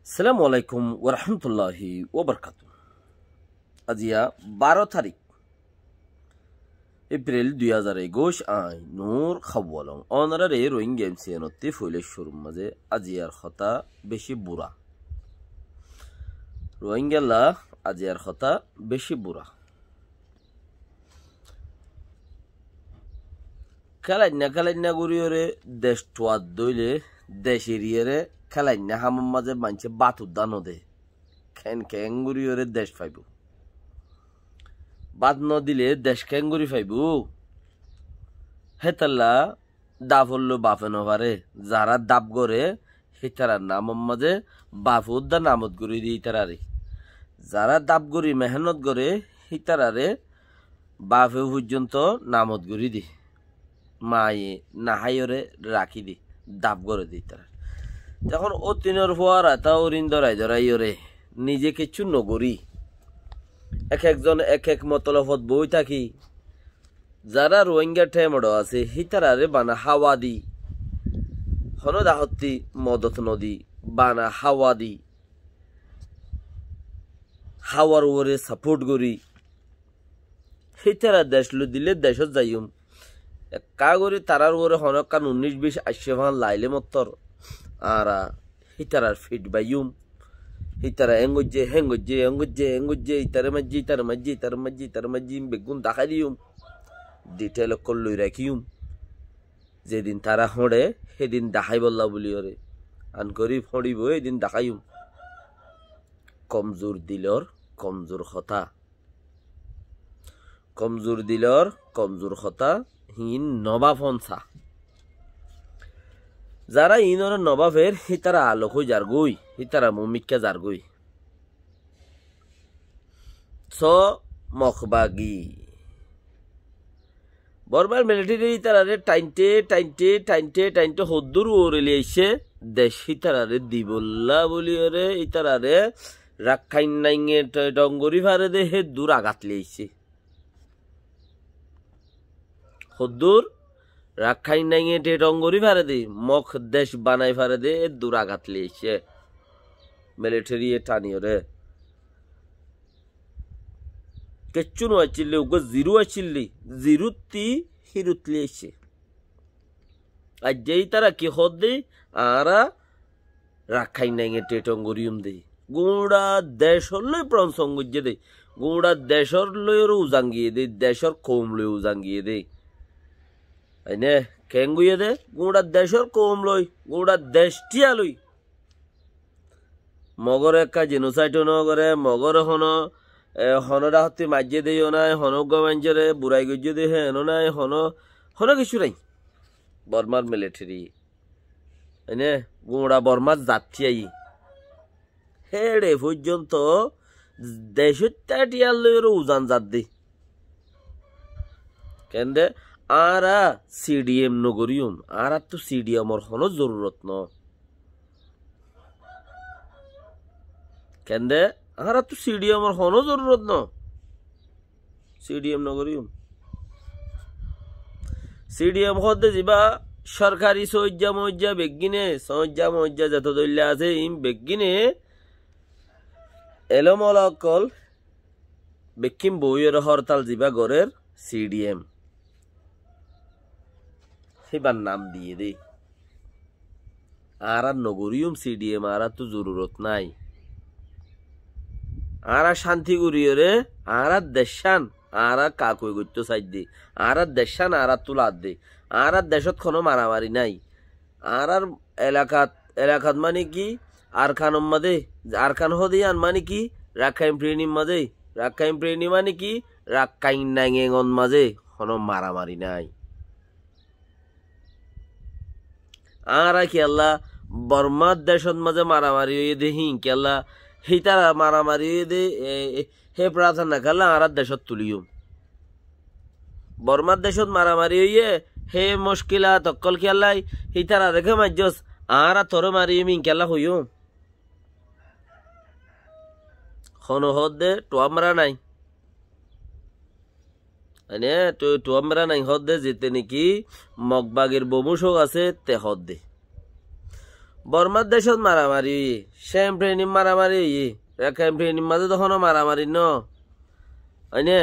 আসসালামু আলাইকুম ওরহমতুল্লাহি ওবরকাতু। আজিয়া 12 তারিখ এপ্রিল 2021 আই নূর খাওয়ালং অনারে রোহিঙ্গা এমসিএনতে ফুলে শুরুর মাঝে আজিয়ার কথা বেশি বুড়া রোহিঙ্গালা আজিয়ার কথা বেশি বুড়া খেলাইনা গুড়িওরে দেশ টোয়াদ দইলে দেশ এরিয়ারে খেলাইনা হামার মাঝে মানছে বাত উদ্যান দে খেঙ্গুড়িওরে দেশ পাইব বাদ ন দিলে দেশ খেঙ্গুড়ি পাইব হেতাল্লা দাফ হল্লো বাপে নভারে যারা দাপ করে হেতারার নামের মাঝে বাপ উদ্যান নামত গুড়ি দিয়ে ইতারারে যারা দাপ গড়ি মেহনত করে হিতারারে বাপে পর্যন্ত নামত গুড়ি দি মায়ে নাহাইরে রাখি দি দাপ করে দি তারা যখন ও তিনের ফোয়ারা তা ওরিন ধরাই ওরে নিজেকে চূর্ণ করি এক একজন এক এক মতলফত বই থাকি যারা রোহিঙ্গা ঠেমড় আছে হিতারারে বানা হাওয়া দি হনদাহত্তি মদত নদী বানা হাওয়া দি হাওয়ার ওরে সাপোর্ট করি হিতারা দেশ লো দিলে দেশত যাইম কাগরি তারার ওরে হনকান 19-20 আশে লাইলে মত্তর আর হিতারার ফিট বাইম হিতারা হেঙ্গজ্জে ইতারে মাজ্জি বেগুন দেখাই দিম ডিটেল লই রাখিম যেদিন তারা হড়ে সেদিন দেখাই বললা বলি ওরে আন করি ফড়িব এদিন দেখাইম কমজোর দিলর কমজোর কথা হিন নবাব হনসা যারা ইনর নবাবের হিতারা আলোক হই যার গই হিতারা মমিকা যার গই স মখবাগি বরবার মিলিটারি হিতারারে টাইনটে হদ্দুর ওরেলি আইছে দেশ হিতারারে দিবল্লা বলি ওরে হিতারারে রাখাইন নাইঙে ডঙ্গরি ফারে দে হে দূর আঘাত লিয়েছে হদ্দুর রাখাই নাই এটে ডঙ্গরি ফারে দে মখ দেশ বানাই ফারে দে দূর আঘাত লিয়েছে মিলিটারি টানিও রে কেচ্চু নয় চিল্লি ওকে জিরো চিল্লি জিরুতি হিরুত লিয়েছে আর যেই তারা কি হদ দে আরা রাখাই নাই এটে ডঙ্গরিউম দে গুড়া দেশ হলে প্রসঙ্গে দে গুড়া দেশর লয়ের উজাঙ্গিয়ে দে দেশর কম লই উজাঙ্গিয়ে দে আইনে কেঙ্গুয়ে দে গুড়া দেশর কম লই গুড়া দেশটিয়া লই মগর একা জেনোসাইড নগরে মগর হনরা হতে মাঝে দেও নাই হনজ্ঞ মাঞ্জরে বুড়াই গজ্য দে হেন নাই হন কিছু নাই বর্মার মিলিটারি আইনে গুড়া বর্মার যাত্রী হেড়ে পর্যন্ত দেশটিয়ার লইয়ের উজান যাত দে কেন দে আরা সিডিএম নগরিয়ম আর তো সিডিএমর হনো জরুরত ন কেন দে আর তো সিডিএমর হনো জরুরত ন সিডিএম নগরিয়ম সিডিএম হতে যাবা সরকারি সজ্জা মজ্জা বেগিনে সজ্জা মজ্জা যত দল্যা আছে ইম বেগিনে এলোমলকল বেকিম বইয়ের হরতাল যাবা গরের সিডিএম সেবার নাম দিয়ে দে আর নগরিয়ম সিডিএম আর তো জরুরত নাই আর শান্তি করিও রে আর দেশান আর কাকই করতে চাই দে আর দেশান আর তুলা দে আর দেশত কোনো মারামারি নাই আর এলাকাত মানে কি আর খানম মাদে আর খান হদে আন মানে কি রাখাইম প্রেণী মাঝে রাখাইম প্রেণী মানে কি রাখাইন নাইঙন মাঝে কোনো মারামারি নাই আর কেল্লা বর্মার দেশত মাঝে মারামারি হয়ে দে হিং কেল্লা হিতারা মারামারি হয়ে দে হে প্রার্থনা খেলা আর দেশত তুলিও বর্মার দেশত মারামারি হইয়ে হে মুশকিলা তক্কল খেলাই হিতারা রেখে মাজ্জস আর তোর মারি মিং খেলা হইও হনো হদ দে টোয়ামরা নাই মানে টোয়ামরা নাই হদ দে যেতে নাকি মগবাগের বমুশক আছে তে হদ দে বর্মার দেশত মারামারি শ্যাম্পেনিম মারামারি ক্যাম্পেনির মাঝে তখনও মারামারি ন হয়নে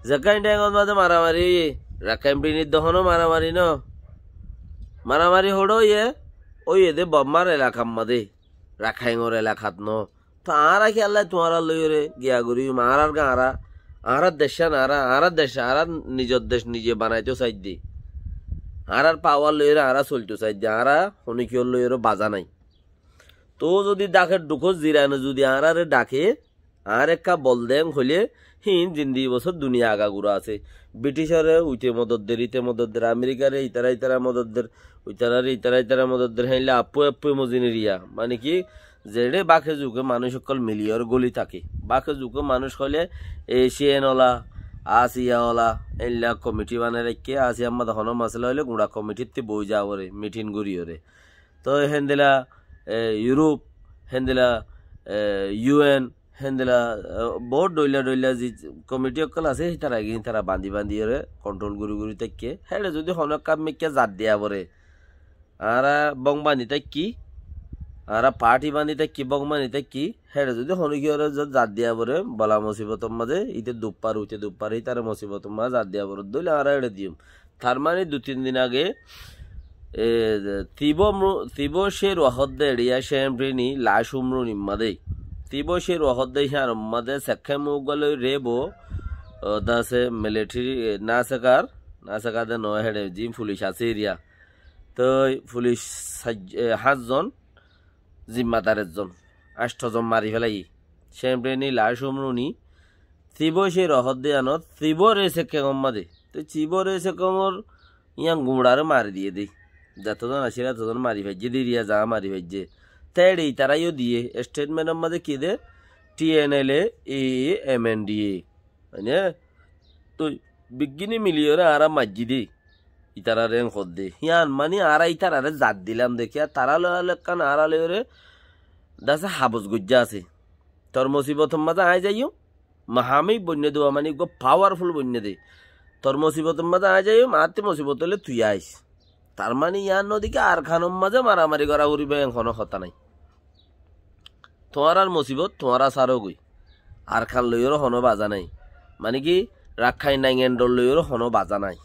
জাকাইন ট্যাঙ্গর মাঝে মারামারি ক্যাম্পেনির তখনও মারামারি ন মারামারি হড়ো ওই এদে বর্মার এলাকার মাঝে রাখাইঙর এলাকাত ন তো আরা খেয়াল তোমারা লইরে গিয়া করি আরার গা আরার দেশা না আরার দেশ আরা নিজের দেশ নিজে বানাইতেও চাই দি আরার পাওয়ার লইরে আরা চলতে চাই দি আরা শনিকিয়র লইরে বাজা নাই তো যদি ডাকে দুঃখ জিরানো যদি আরারে ডাকে আর একটা বল দেন হইলে হিন জিন্দি বছর দুনিয়া আগা গুড়া আছে ব্রিটিশারে উইতে মদতদের ইতে মদতদের আমেরিকারে ইতারা মদতদের ইতারা মদতদের হাইলে আপু মজিনেরিয়া মানে কি যেড়ে বাকে যুগে মানুষ সকল মিলিয়র গলি থাকে বাকে যুগে মানুষ হলে এশিয়ানওয়ালা আসিয়াওয়ালা এলা কমিটি বানাই রেখে আসিয়া আমাদের হন মাসলা হইলে গুড়া কমিটিতে বই যাওয়ারে মিটিং করিওরে তো হেন্দিলা ইউরোপ হেন্দিলা UN হেন্দিলা বহুত ডইলা যে কমিটি অকল আছে তারা গিয়ে তারা বান্ধি কন্ট্রোল গুড়ি থেকে হেড়ে যদি হনক কাম মেকে জাত দিয়া পরে আরা বং বান্ধি কি আরা পার্টি বান্ধি কি বং বান্ধি কি হেড়ে যদি হনকিয়রে জাত দিয়া পরে বলা মুসিবতর মাঝে ইতে দুপার তারা মুসিবতর মাঝে জাত দিয়া পরে দইলে আরা এড়ে দিম তার মানে 2-3 দিন আগে তিবো শের ওয়াহদ্দে এড়িয়া শ্যাম্প্রিনি লাশ উমরু নিম্মাদে তিবো শের ওয়াহদ্দে হিয়ার উম্মাদে সেক্ষে মুগলই রেবো দাসে মিলিটারি নাসাকার দে নয় হেডে জিম পুলিশ আছে এরিয়া তো পুলিশ 7 জন জিম্মাদার 8 জন মারি ফেলাই শ্যাম্প্রিনি লাশ উমরুনি তিবো শের ওয়াহদ্দে আনত তিবো রে সেক্ষে উম্মাদে তো তিবো রে সেক্ষমর ইয়াং গুমড়ারে মারি দিয়ে দেই যতজন আসিরা ততজন মারি ভাইজে দিরিয়া যা মারি ভাইজে তেড়ি তারাইও দিয়ে স্টেটমেন্টের মধ্যে কি দে TNLA MNDA মানে তো বিজ্ঞানী মিলিয়রে আরা মাজি দে ইতারা রেন খদ দে হিয়ান মানে আরা ইতারারে জাত দিলাম দেখিয়া তারা লয়ালে কান আরা লয়রে দাসে হাবস গুজ্জা আছে তোর মুসিবতর মাঝে আয় যাইও মাহামিক বন্যে দেওয়া মানে পাওয়ারফুল বন্যে দে তোর মুসিবতের মাঝে আয় যাইও মাতে মুসিবত হলে তুই আইস তার মানে ইয়ার নদীকে আর খানোর মাঝে মারামারি করা উড়িবে এখনো কথা নাই তোমার আর মুসিবত তোমার সারও গই আর খান লইয়েরও হনো বাজা নাই মানে কি রাখাই নাই এন্ডর লইয়েরও হনো বাজা নাই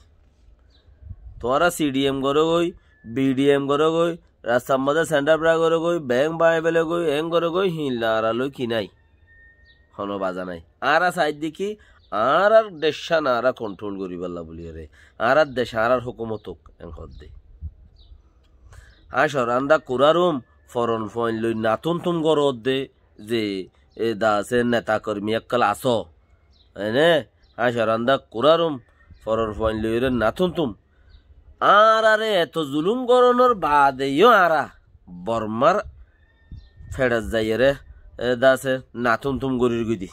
তোমারা CDM করে গই BDM করে গই রাস্তার মধ্যে সেন্টার প্রা করে গই ব্যাংক বাই বেলে গই এং করে গই হিনলা আর লই কি নাই হনো বাজা নাই আর সাইড দেখি আর দেশা না আর কন্ট্রোল করি পারলা বলি রে আর দেশ আর হুকুমতক এঙ্কর দে আসর আন্দা কুরারুম ফরন ফইন লই নাতুন তুম গরদ দে যে এ দাসে নেতা কর্মী একল আসো এনে আসর আন্দা কুরারুম ফরন ফইন লই রে নাতুন তুম আর আরে এত জুলুম গরনোর বাদেও আরা বর্মার ফেড়াস যাই রে দাসে নাতুন তুম গরির গুদি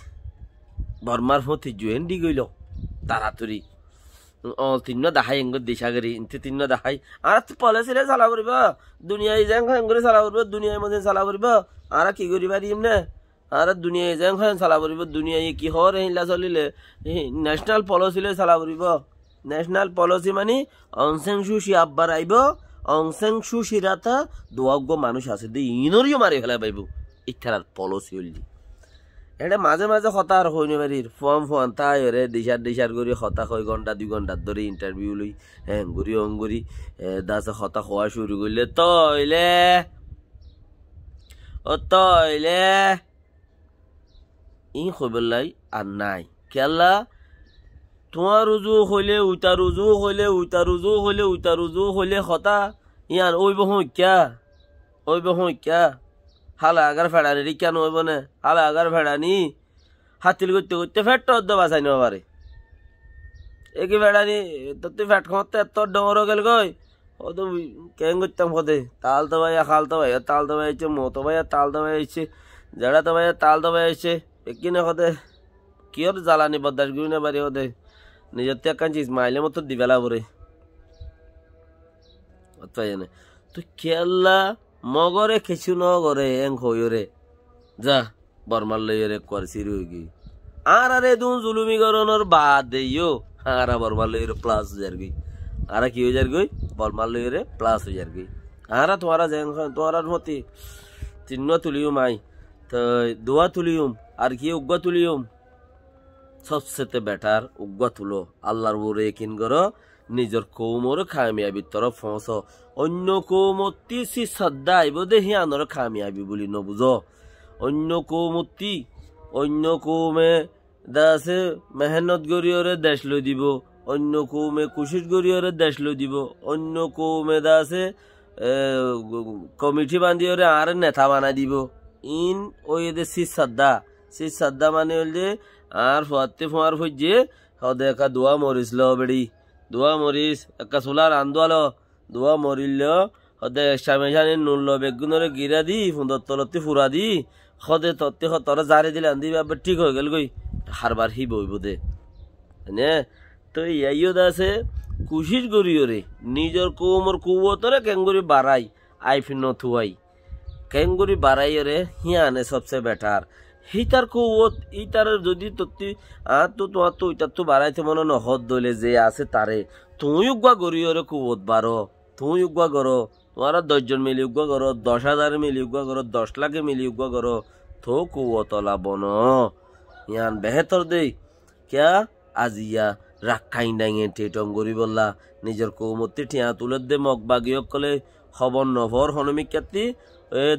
বর্মার ফতি জুয়েন দি গইল তাড়াতাড়ি তিন্ন দেখাই এঙ্গুর দিশাগরি ইনতে তিন্ন দেখাই আর পলিসিরে চালা করিব দুনিয়ায় যাং এঙ্গুরে চালা করিব দুনিয়ার মধ্যে চালা করিব আর কি করিবা দিম না আর দুনিয়ায় যাং চালা করিব দুনিয়ায় কি হর হিলা চলিলে ন্যাশনাল পলিসিলে চালা করিব ন্যাশনাল পলিসি মানে অংসেং সুশি আব্বার আইব অংসেং সুশিরাতা দোয়াগ্য মানুষ আছে দি ইনরিও মারি ফেলা পাইব ইথার পলিসি হইলি এটা মাঝে মাঝে হতা আর হইনি বাড়ির ফোন তাই রে দিশার করি হতা 1 ঘন্টা 2 ঘন্টার ধরে ইন্টারভিউ লই হ্যাঙ্গুরি অঙ্গুরি দাসে হতা হওয়া শুরু করলে তইলে ই খবর লাই আর নাই কেলা তোমার রুজু হইলে উইতা রুজু হইলে হতা ইয়ান ওইব হইক্যা হালা আগার ফেড়ানি কেন হইব না হালা আগার ফেড়ানি হাতিল করতে ফ্যাট তো বাঁচাই নেওয়া পারে একে ফেড়ানি তুই ফ্যাট খাওয়াতে এত ডর গেল গই ও তো কেন করতাম হতে তাল তো ভাইয়া খাল তো ভাইয়া তাল তো ভাইছে মতো ভাইয়া তাল তো ভাই আইছে যারা তো ভাইয়া তাল তো ভাই আইছে কিনে হতে কি ওর জ্বালানি বদাস গুই না বাড়ি হতে নিজের তো একখান চিজ মাইলে মতো দিবেলা পরে তো কেলা মগরে কিছু নগরে এং হইরে যা বর্মার লইরে করছি রুগি আর আরে দুন জুলুমি গরনোর বাদ দেইও আর বর্মার লইরে প্লাস হয়ে যার গই আর কি হয়ে যার গই বর্মার লইরে প্লাস হয়ে যার গই আরা তোমারা মতি চিহ্ন তুলিউম আই তো দোয়া তুলিউম আর কি উগ্গা তুলিউম সবচেয়ে বেটার উগ্গা তুলো আল্লাহর উপরে কিন করো নিজের কৌমর খামিয়াবির তরফ ফস অন্য কৌমতি সি শ্রদ্ধা আইব দেখি আনর খামিয়াবি বলি নবুঝ অন্য কৌমতি অন্য কৌমে দাসে মেহনত গরিয়রে দেশ লই দিব অন্য কৌমে কুশিস গরিয়রে দেশ লই দিব অন্য কৌমে দাসে কমিটি বান্ধিয়রে আর নেতা বানাই দিব ইন ওই এদের সি শ্রদ্ধা মানে হল যে আর ফুয়াতে ফুয়ার ফুজে হদে একা দোয়া মরিস বেড়ি দোয়া মরিস একা চুলার আন্দোয়ালো দোয়া মরিল হদে সামেশানি নুনল বেগুনরে গিরা দি ফুন্দর তলতে ফুরা দি হদে তত্তে তোরা জারে দিলে আন্দি ঠিক হয়ে গেল গই হারবার হি বইব দে নে তো ইয়াইও দাসে কুশিস গরিয়রে নিজের কৌমর কুবতরে কেঙ্গুরি বাড়াই আইফিন থুয়াই কেঙ্গুরি বাড়াইরে হিয়ানে সবচেয়ে বেটার হিতার কৌত ইতার যদি তত্তি তো তোমার তো ইটার তো বাড়াইতে মনে নহদ দলে যে আছে তারে তুই উগ্বা গরিয়রে কৌত বারো তুই উগ্বা করো তোমারা 10 জন মিলি উগ্বা করো 10,000 মিলি উগ্বা করো 10 লাখে মিলি উগ্বা করো তো কৌত লাবন ইয়ান বেহতর দেই ক্যা আজিয়া রাখাই ডাঙে টেটং গরি বললা নিজের কৌমতি ঠিয়া তুলে দে মগ বাগিয়ক কলে খবর নভর হনমিক কাতি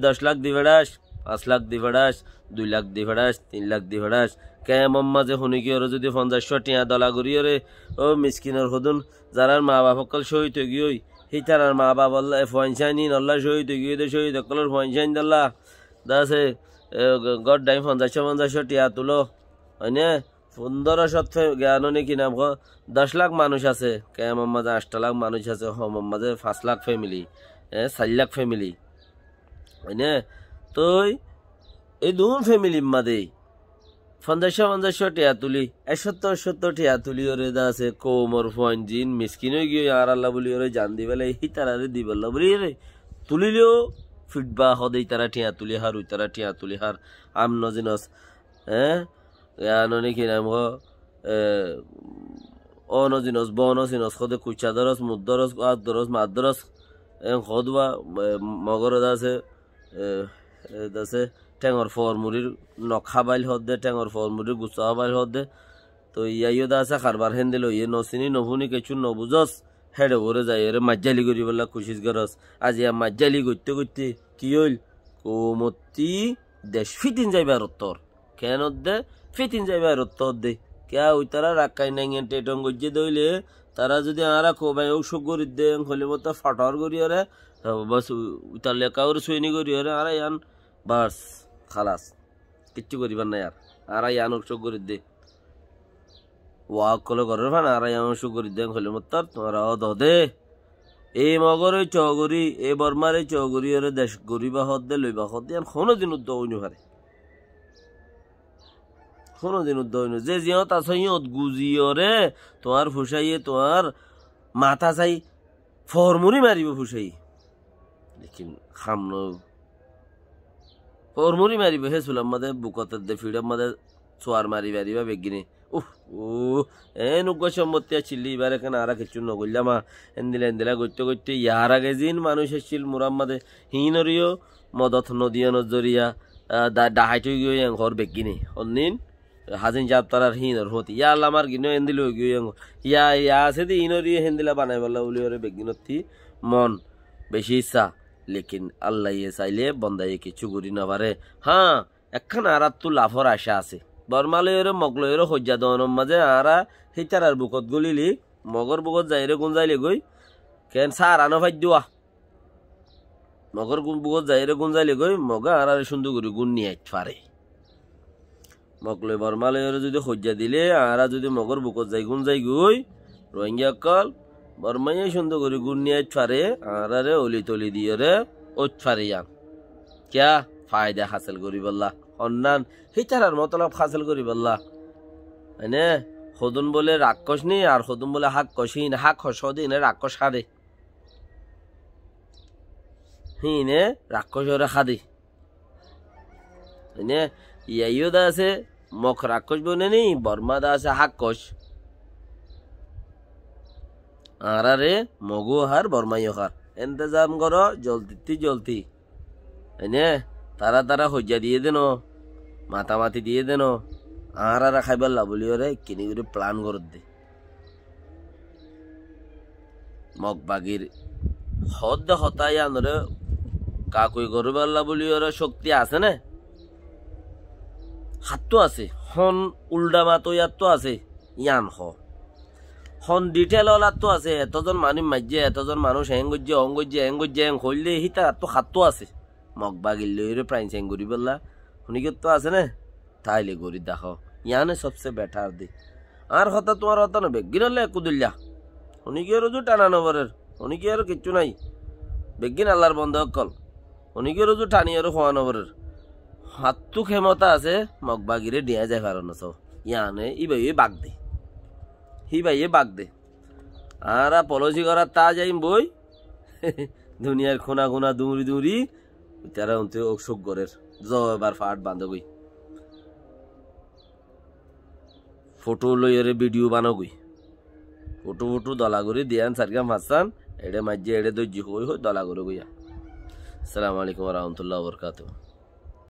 10 লাখ দিবেড়াস 5 লাখ দিবেড়াস 2 লাখ দিবেড়াস 3 লাখ দিবেড়াস কে মম্মা যে শুনি কি যদি 50 টিয়া দলা গরিয়রে ও মিসকিনের হদুন যারার মা বাপ সকল শহীদ হয়ে গিয়ে হিতারার মা বাপ আল্লাহ ফয়সাইনি আল্লাহ শহীদ হয়ে গিয়ে শহীদ সকলের ফয়সাইন দাল্লা দাসে গড ডাই 50 টিয়া তুলো হয়নে 1500 জ্ঞান নাকি নাম 10 লাখ মানুষ আছে কে মম্মাজে 8 লাখ মানুষ আছে মম্মাজে 5 লাখ ফ্যামিলি 4 লাখ ফ্যামিলি হয়নে তো এই দুন ফ্যামিলির মাঝে 50 টিয়া তুলি 70 টিয়া তুলি ওরে দাসে কোমর ফোন জিন মিসকিন হয়ে গিয়ে আর আল্লাহ বলি ওরে জান দিবেলে হিতারারে দিবেলা বলি রে তুলিলেও ফিডবা হদেই তারা টিয়া তুলি হার ওই তারা টিয়া তুলি হার আম নজিনস নাকি নাম অনজিনস বনজিনস হদে কুচা দরস মুদরস আদ দরস মাদ দরস হদবা মগর দাসে দাসে টেঙর ফরমুরির নখাবাইল হদে টেঙর ফরমুরির গুছাবাইল হদে তো ইয়াইও দাসে খারবার হেন দিল ইয়ে নসিনি নভুনি কিছু নবুজস হেডে ভরে যায় এর মাজ্জালি করি বললা খুশিস গরস আজ ইয়া মাজ্জালি করতে করতে কি হইল কৌমতি দেশ ফিটিন যাইবার উত্তর কেন দে ফিটিন যাইবার উত্তর দে কে ওই তারা রাখাই নাই টেটং গজ্জে দইলে তারা যদি আরা কোবাই ঔষধ করি দে হলে মতো ফাটার করি আরে বাস তার লেখাওর সৈনি করি আরে আর ইয়ান বাস খালাস কিচ্ছু করিবার নাই আর ইয়ান ঔষধ করি দে ওয়াক কলে ঘরের ফান আর ইয়ান ঔষধ করি দে হলে মতো তোমরা দে এই মগরে চগরি এই বর্মারে চগরি আরে দেশ গরিবা হদ দে লইবা হদ দে কোনো দিন উদ্যোগ হারে কোনদিন উদ্যোগ যে জিয়ত আছে ইয়ত গুজিয়রে তোমার ফুসাইয়ে তোমার মাথা চাই ফরমুরি মারিব ফুসাই লেকিন খামন ফরমুরি মারিব হে সুলাম মাদে বুকতের দে ফিডাম মাদে সোয়ার মারি মারিবা বেগিনে নুগ্গ সম্মতি চিল্লি এবার এখানে আর কিছু নগল্লামা এন্দিলা গইতে গইতে ইয়ার আগে জিন মানুষ এসছিল মুরাম্মাদে হিনরিও মদত নদিয়া নজরিয়া ডাহাইতে গিয়ে ঘর বেগিনে অন্যদিন হাজিন জাব তারার হিনর হতি ইয়া আল্লাহ আমার গিনো এন্দিল ইয়া আছে দি ইনরি হেন্দিলা বানাই বলা বলি ওরে বেগিনতি মন বেশি ইচ্ছা লেকিন আল্লাহ ইয়ে চাইলে বন্দাই কিছু করি না পারে হ্যাঁ একখান আর তো লাভর আশা আছে বর্মালয়ের মগলয়ের হজ্জা দনের মাঝে আরা সেইটার আর বুকত গলিলি মগর বুকত যাইরে গুণ যাইলে গই কেন সার আনো ফাই দিওয়া মগর বুকত যাইরে গুণ যাইলে গই মগা আর সুন্দর করে গুণ নিয়ে পারে মকলে বর্মালয়ের যদি হজ্জা দিলে আরা যদি মগর বুকত যাই গুণ যাই গই রোহিঙ্গা কল বর্মাইয়ে সুন্দর করে গুণ নিয়ে পারে আরে অলি তলি দিয়ে রে ওত পারে ইয়ান ক্যা ফায়দা হাসিল করি বললা অন্যান হিতারার মতলব হাসিল করি বললা এনে হদুন বলে রাক্ষস নি আর হদুন বলে হাক্কসী না হাক্কস দিনে রাক্ষস খাদে হিনে রাক্ষস ওরা খাদে এনে ইয়াইও দা আছে মখ রাক্ষস বনে নি বর্মা দা আছে হাক্কস আরে মগু হার বর্মাইও হার ইন্তজাম করো জলদি এনে তারা হজ্জা দিয়ে দেন মাতামাতি দিয়ে দেন আর খাইবার লাভলি ওরে কিনি করে প্ল্যান করে দে মগবাগির হদ হতাই আনরে কাকুই করবার লাভলি ওরে শক্তি আছে না হাতটো আছে হন উল্টা মাতো ইয়াতো আছে ইয়ান হন ডিটেল ওলাতো আছে এতজন মানুষ মাঝে এতজন মানুষ হেঙ্গজ্জে হইলে হিতা তো হাতটো আছে মগবাগির লইরে প্রাইন চেং করি বললা শুনিকে তো আছে না তাইলে গরি দেখো ইয়ানে সবচেয়ে বেটার দে আর হতা তোমার হতা না বেগিন হলে কুদুল্লা শুনিকে রোজু টানা নবরের শুনিকে আর কিচ্ছু নাই বেগিন আল্লাহর বন্ধ কল শুনিকে রোজু টানি আর খোয়া নবরের হাতটো ক্ষমতা আছে মগবাগিরে দিয়া যায় পারো না সব ইয়ানে ইবাইয়ে বাগ দে আর পলসি করার তা যাই বই দুনিয়ার খুনা দৌড়ি তারা অন্তে অসুখ গরের এবার ফাট বান্ধবই ফটো লইরে ভিডিও বানাবই ফটো দলা করে দিয়ান সারগা মাসান এড়ে মাঝে এড়ে দর্জি হই দলা করে গইয়া আসসালামু আলাইকুম ওয়া রাহমাতুল্লাহি ওয়া বারাকাতুহু।